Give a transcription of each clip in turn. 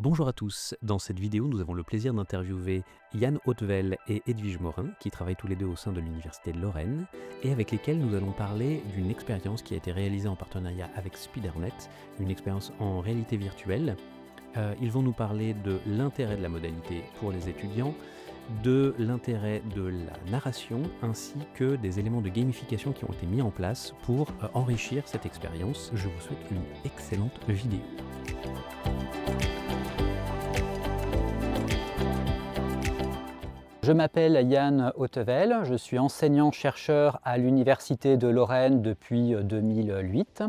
Bonjour à tous, dans cette vidéo nous avons le plaisir d'interviewer Yann Hautevel et Edwige Morin qui travaillent tous les deux au sein de l'Université de Lorraine et avec lesquels nous allons parler d'une expérience qui a été réalisée en partenariat avec Spidernet, une expérience en réalité virtuelle. Ils vont nous parler de l'intérêt de la modalité pour les étudiants, de l'intérêt de la narration ainsi que des éléments de gamification qui ont été mis en place pour enrichir cette expérience. Je vous souhaite une excellente vidéo. Je m'appelle Yann Hautevel, je suis enseignant-chercheur à l'Université de Lorraine depuis 2008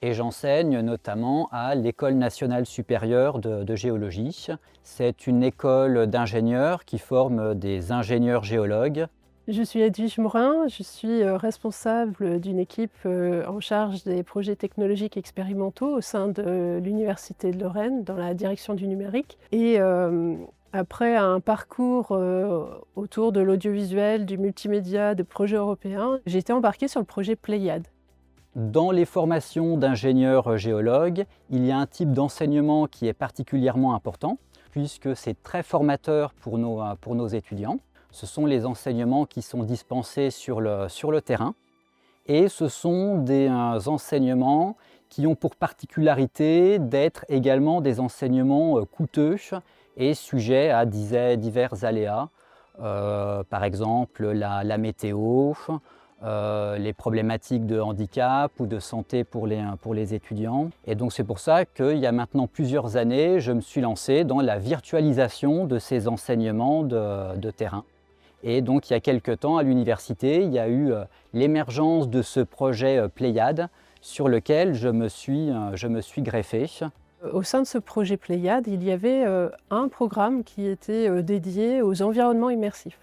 et j'enseigne notamment à l'École nationale supérieure de géologie. C'est une école d'ingénieurs qui forme des ingénieurs géologues. Je suis Edwige Morin, je suis responsable d'une équipe en charge des projets technologiques expérimentaux au sein de l'Université de Lorraine dans la direction du numérique. Et après un parcours autour de l'audiovisuel, du multimédia, de projets européens, j'ai été embarquée sur le projet Pléiade. Dans les formations d'ingénieurs géologues, il y a un type d'enseignement qui est particulièrement important puisque c'est très formateur pour nos étudiants. Ce sont les enseignements qui sont dispensés sur le terrain et ce sont des enseignements qui ont pour particularité d'être également des enseignements coûteux et sujets à divers aléas, par exemple la météo, les problématiques de handicap ou de santé pour les étudiants. Et donc c'est pour ça qu'il y a maintenant plusieurs années, je me suis lancé dans la virtualisation de ces enseignements de terrain. Et donc il y a quelques temps à l'université, il y a eu l'émergence de ce projet Pléiade sur lequel je me suis greffé. Au sein de ce projet Pléiade, il y avait un programme qui était dédié aux environnements immersifs.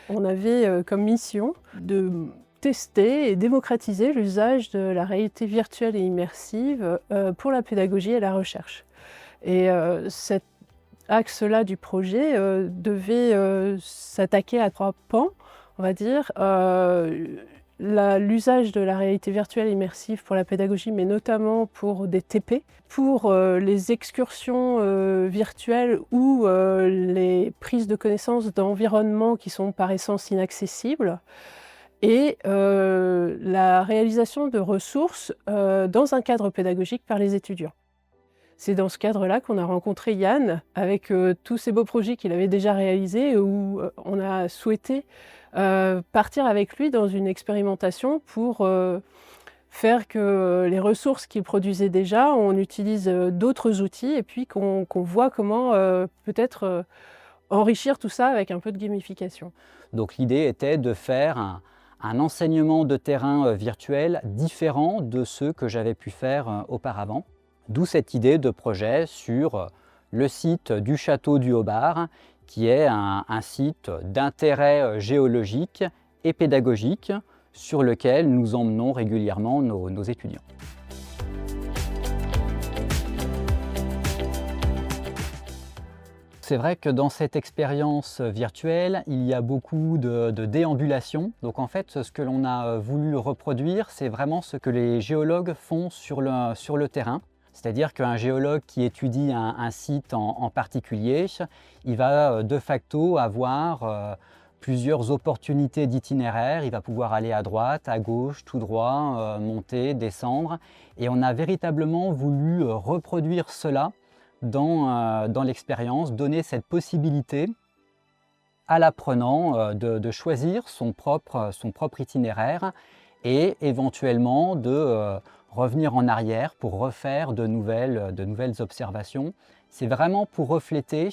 On avait comme mission de tester et démocratiser l'usage de la réalité virtuelle et immersive pour la pédagogie et la recherche. Et cet axe-là du projet devait s'attaquer à trois pans, on va dire. L'usage de la réalité virtuelle immersive pour la pédagogie, mais notamment pour des TP, pour les excursions virtuelles ou les prises de connaissances d'environnements qui sont par essence inaccessibles, et la réalisation de ressources dans un cadre pédagogique par les étudiants. C'est dans ce cadre-là qu'on a rencontré Yann, avec tous ces beaux projets qu'il avait déjà réalisés, où on a souhaité partir avec lui dans une expérimentation pour faire que les ressources qu'il produisait déjà, on utilise d'autres outils et puis qu'on voit comment peut-être enrichir tout ça avec un peu de gamification. Donc l'idée était de faire un enseignement de terrain virtuel différent de ceux que j'avais pu faire auparavant. D'où cette idée de projet sur le site du château du Haut-Bar, qui est un site d'intérêt géologique et pédagogique sur lequel nous emmenons régulièrement nos étudiants. C'est vrai que dans cette expérience virtuelle, il y a beaucoup de déambulation. Donc en fait, ce que l'on a voulu reproduire, c'est vraiment ce que les géologues font sur le terrain. C'est-à-dire qu'un géologue qui étudie un site en particulier, il va de facto avoir plusieurs opportunités d'itinéraire. Il va pouvoir aller à droite, à gauche, tout droit, monter, descendre. Et on a véritablement voulu reproduire cela dans l'expérience, donner cette possibilité à l'apprenant de choisir son propre itinéraire et éventuellement de revenir en arrière pour refaire de nouvelles observations. C'est vraiment pour refléter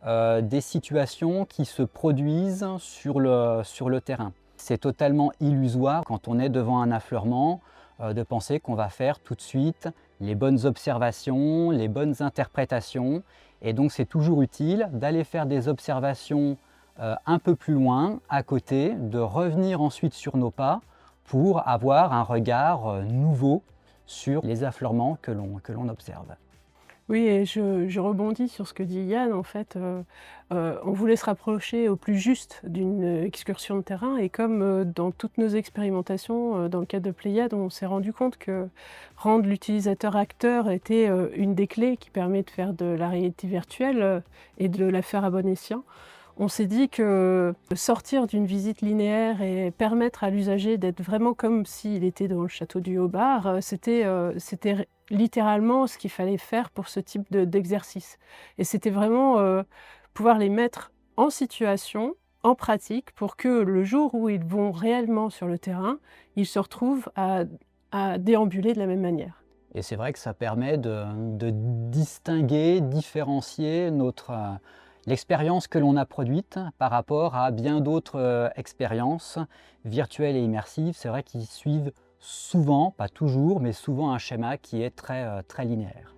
des situations qui se produisent sur le terrain. C'est totalement illusoire quand on est devant un affleurement de penser qu'on va faire tout de suite les bonnes observations, les bonnes interprétations. Et donc c'est toujours utile d'aller faire des observations un peu plus loin, à côté, de revenir ensuite sur nos pas pour avoir un regard nouveau sur les affleurements que l'on observe. Oui, et je rebondis sur ce que dit Yann. En fait, on voulait se rapprocher au plus juste d'une excursion de terrain et comme, dans toutes nos expérimentations, dans le cadre de Pléiades, on s'est rendu compte que rendre l'utilisateur acteur était, une des clés qui permet de faire de la réalité virtuelle, et de la faire à bon escient. On s'est dit que sortir d'une visite linéaire et permettre à l'usager d'être vraiment comme s'il était dans le château du Haut-Bar, c'était littéralement ce qu'il fallait faire pour ce type d'exercice. Et c'était vraiment, pouvoir les mettre en situation, en pratique, pour que le jour où ils vont réellement sur le terrain, ils se retrouvent à déambuler de la même manière. Et c'est vrai que ça permet de distinguer, différencier l'expérience que l'on a produite par rapport à bien d'autres expériences virtuelles et immersives. C'est vrai qu'ils suivent souvent, pas toujours, mais souvent un schéma qui est très linéaire.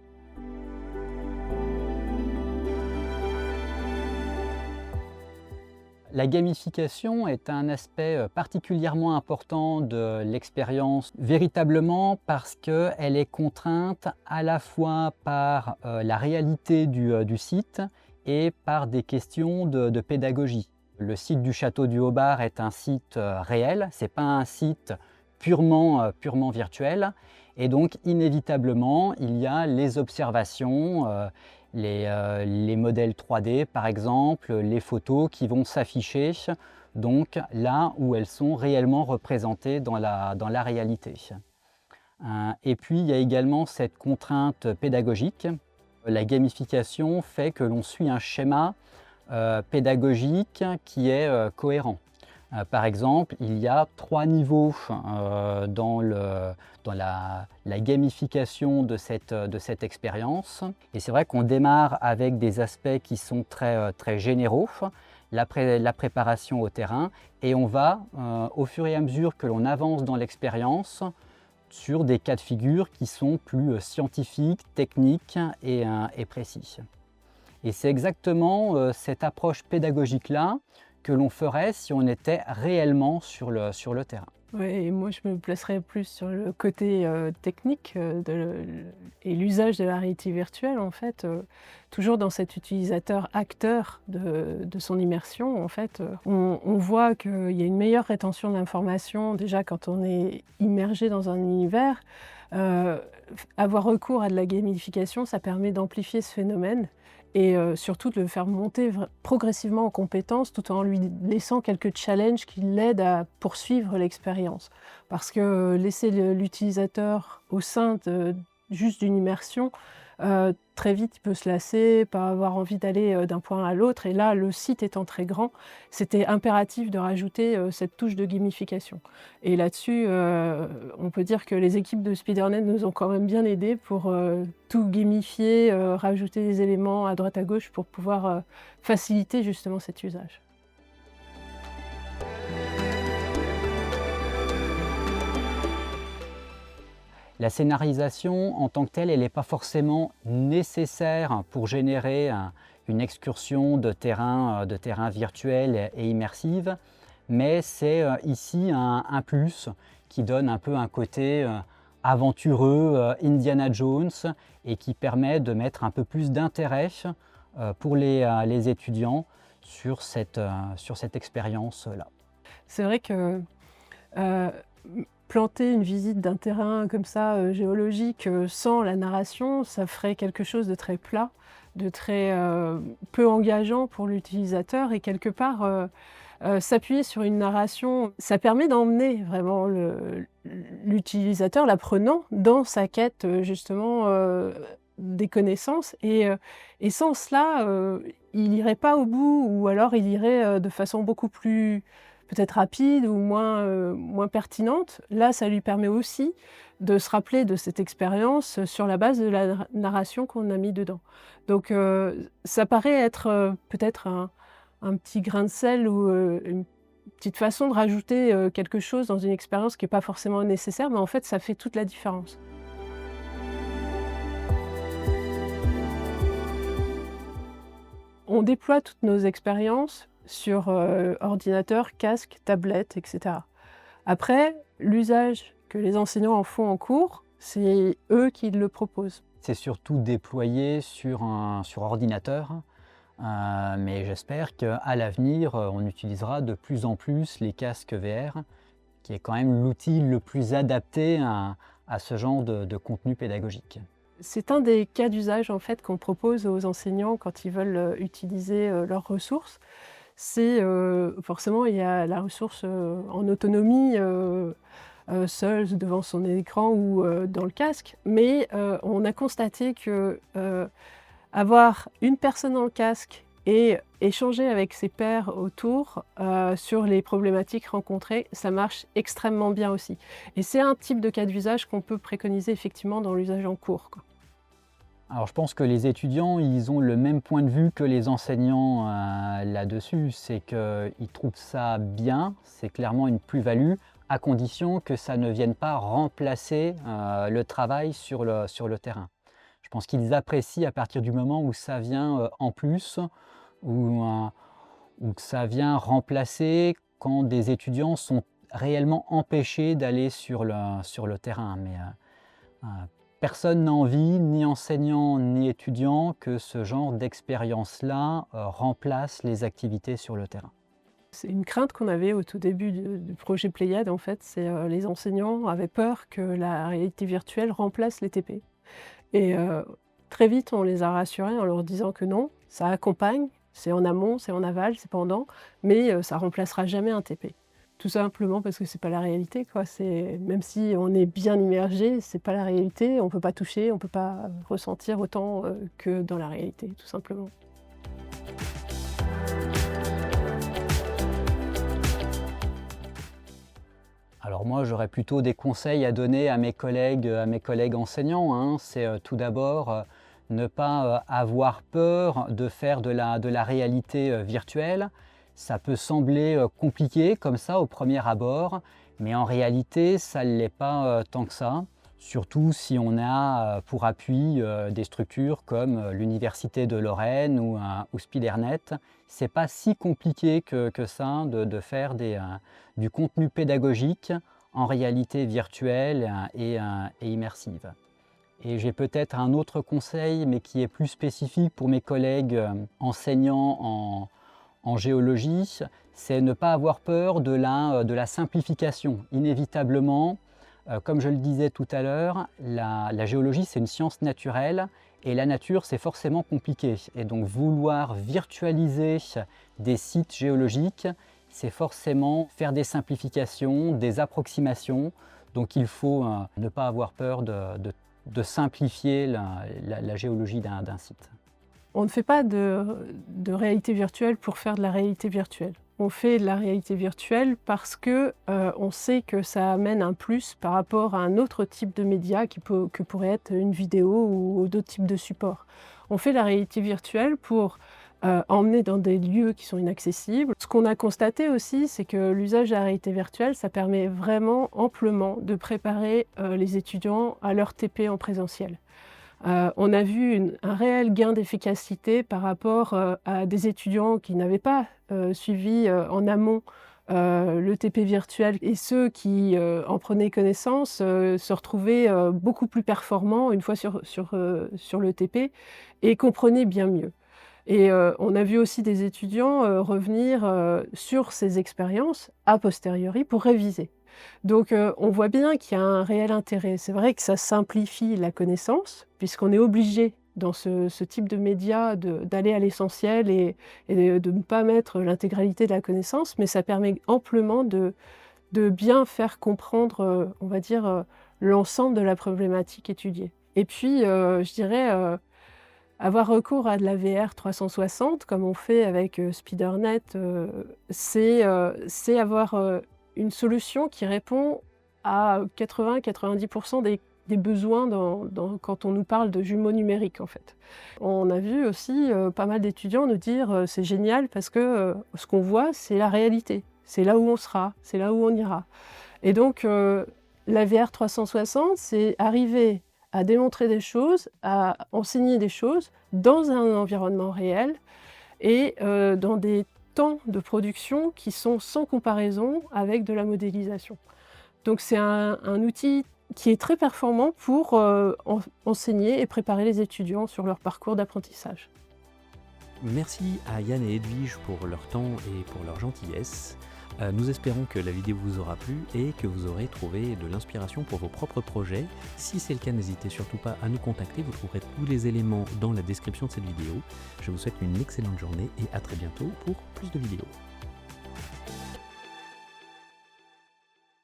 La gamification est un aspect particulièrement important de l'expérience, véritablement parce qu'elle est contrainte à la fois par la réalité du site et par des questions de pédagogie. Le site du Château du Haut-Bar est un site réel, ce n'est pas un site purement virtuel, et donc inévitablement il y a les observations, les modèles 3D par exemple, les photos qui vont s'afficher donc là où elles sont réellement représentées dans la réalité. Et puis il y a également cette contrainte pédagogique. La gamification fait que l'on suit un schéma pédagogique qui est cohérent. Par exemple, il y a 3 niveaux dans la gamification de cette expérience. Et c'est vrai qu'on démarre avec des aspects qui sont très généraux, la préparation au terrain, et on va, au fur et à mesure que l'on avance dans l'expérience, sur des cas de figure qui sont plus scientifiques, techniques et précis. Et c'est exactement cette approche pédagogique-là que l'on ferait si on était réellement sur le terrain. Ouais, et moi je me placerais plus sur le côté technique et l'usage de la réalité virtuelle en fait, toujours dans cet utilisateur acteur de son immersion en fait. On voit qu'il y a une meilleure rétention d'informations déjà quand on est immergé dans un univers. Avoir recours à de la gamification, ça permet d'amplifier ce phénomène et surtout de le faire monter progressivement en compétences tout en lui laissant quelques challenges qui l'aident à poursuivre l'expérience. Parce que laisser l'utilisateur au sein juste d'une immersion, très vite il peut se lasser, pas avoir envie d'aller d'un point à l'autre. Et là, le site étant très grand, c'était impératif de rajouter cette touche de gamification. Et là-dessus, on peut dire que les équipes de SpeederNet nous ont quand même bien aidés pour tout gamifier, rajouter des éléments à droite à gauche pour pouvoir faciliter justement cet usage. La scénarisation en tant que telle, elle n'est pas forcément nécessaire pour générer une excursion de terrain virtuelle et immersive, mais c'est ici un plus qui donne un peu un côté aventureux, Indiana Jones, et qui permet de mettre un peu plus d'intérêt pour les étudiants sur cette expérience-là. C'est vrai que planter une visite d'un terrain comme ça, géologique, sans la narration, ça ferait quelque chose de très plat, de très peu engageant pour l'utilisateur et quelque part, s'appuyer sur une narration, ça permet d'emmener vraiment l'utilisateur, l'apprenant, dans sa quête justement des connaissances et sans cela, il n'irait pas au bout ou alors il irait de façon beaucoup plus peut-être rapide ou moins pertinente. Là, ça lui permet aussi de se rappeler de cette expérience sur la base de la narration qu'on a mis dedans. Donc ça paraît être peut-être un petit grain de sel ou une petite façon de rajouter quelque chose dans une expérience qui n'est pas forcément nécessaire, mais en fait, ça fait toute la différence. On déploie toutes nos expériences sur ordinateur, casque, tablette, etc. Après, l'usage que les enseignants en font en cours, c'est eux qui le proposent. c'est surtout déployé sur ordinateur. Mais j'espère qu'à l'avenir, on utilisera de plus en plus les casques VR, qui est quand même l'outil le plus adapté à ce genre de contenu pédagogique. C'est un des cas d'usage en fait qu'on propose aux enseignants quand ils veulent utiliser leurs ressources. C'est forcément il y a la ressource en autonomie, seul devant son écran ou dans le casque, mais on a constaté que avoir une personne dans le casque et échanger avec ses pairs autour sur les problématiques rencontrées, ça marche extrêmement bien aussi. Et c'est un type de cas d'usage qu'on peut préconiser effectivement dans l'usage en cours, quoi. Alors je pense que les étudiants, ils ont le même point de vue que les enseignants là-dessus, c'est qu'ils trouvent ça bien, c'est clairement une plus-value, à condition que ça ne vienne pas remplacer le travail sur le terrain. Je pense qu'ils apprécient à partir du moment où ça vient en plus, ou que ça vient remplacer quand des étudiants sont réellement empêchés d'aller sur le terrain. Mais personne n'a envie, ni enseignant ni étudiant, que ce genre d'expérience-là remplace les activités sur le terrain. C'est une crainte qu'on avait au tout début du projet Pléiade, en fait, c'est les enseignants avaient peur que la réalité virtuelle remplace les TP. Et très vite, on les a rassurés en leur disant que non, ça accompagne, c'est en amont, c'est en aval, c'est pendant, mais ça remplacera jamais un TP. Tout simplement parce que c'est pas la réalité, quoi. Même si on est bien immergé, c'est pas la réalité, on peut pas toucher, on peut pas ressentir autant que dans la réalité, tout simplement. Alors moi, j'aurais plutôt des conseils à donner à mes collègues enseignants, hein. C'est tout d'abord ne pas avoir peur de faire de la réalité virtuelle. Ça peut sembler compliqué comme ça au premier abord, mais en réalité, ça ne l'est pas tant que ça. Surtout si on a pour appui des structures comme l'Université de Lorraine ou Spidernet. C'est pas si compliqué que ça de faire du contenu pédagogique en réalité virtuelle et immersive. Et j'ai peut-être un autre conseil, mais qui est plus spécifique pour mes collègues enseignants en géologie, c'est ne pas avoir peur de la simplification. Inévitablement, comme je le disais tout à l'heure, la géologie c'est une science naturelle et la nature c'est forcément compliqué. Et donc vouloir virtualiser des sites géologiques, c'est forcément faire des simplifications, des approximations. Donc il faut ne pas avoir peur de simplifier la géologie d'un site. On ne fait pas de réalité virtuelle pour faire de la réalité virtuelle. On fait de la réalité virtuelle parce que on sait que ça amène un plus par rapport à un autre type de média que pourrait être une vidéo ou d'autres types de supports. On fait la réalité virtuelle pour emmener dans des lieux qui sont inaccessibles. Ce qu'on a constaté aussi, c'est que l'usage de la réalité virtuelle, ça permet vraiment amplement de préparer les étudiants à leur TP en présentiel. On a vu un réel gain d'efficacité par rapport à des étudiants qui n'avaient pas suivi en amont le TP virtuel et ceux qui en prenaient connaissance se retrouvaient beaucoup plus performants une fois sur le TP et comprenaient bien mieux. Et on a vu aussi des étudiants revenir sur ces expériences a posteriori pour réviser. Donc on voit bien qu'il y a un réel intérêt. C'est vrai que ça simplifie la connaissance, puisqu'on est obligé dans ce type de médias d'aller à l'essentiel et de ne pas mettre l'intégralité de la connaissance, mais ça permet amplement de bien faire comprendre, on va dire, l'ensemble de la problématique étudiée. Et puis, je dirais, avoir recours à de la VR 360, comme on fait avec Spidernet, c'est avoir une solution qui répond à 80-90% des besoins quand on nous parle de jumeaux numériques, en fait. On a vu aussi pas mal d'étudiants nous dire c'est génial parce que ce qu'on voit, c'est la réalité. C'est là où on sera, c'est là où on ira. Et donc, la VR 360, c'est arriver à démontrer des choses, à enseigner des choses dans un environnement réel et dans des temps de production qui sont sans comparaison avec de la modélisation. Donc c'est un outil qui est très performant pour enseigner et préparer les étudiants sur leur parcours d'apprentissage. Merci à Yann et Edwige pour leur temps et pour leur gentillesse. Nous espérons que la vidéo vous aura plu et que vous aurez trouvé de l'inspiration pour vos propres projets. Si c'est le cas, n'hésitez surtout pas à nous contacter, vous trouverez tous les éléments dans la description de cette vidéo. Je vous souhaite une excellente journée et à très bientôt pour plus de vidéos.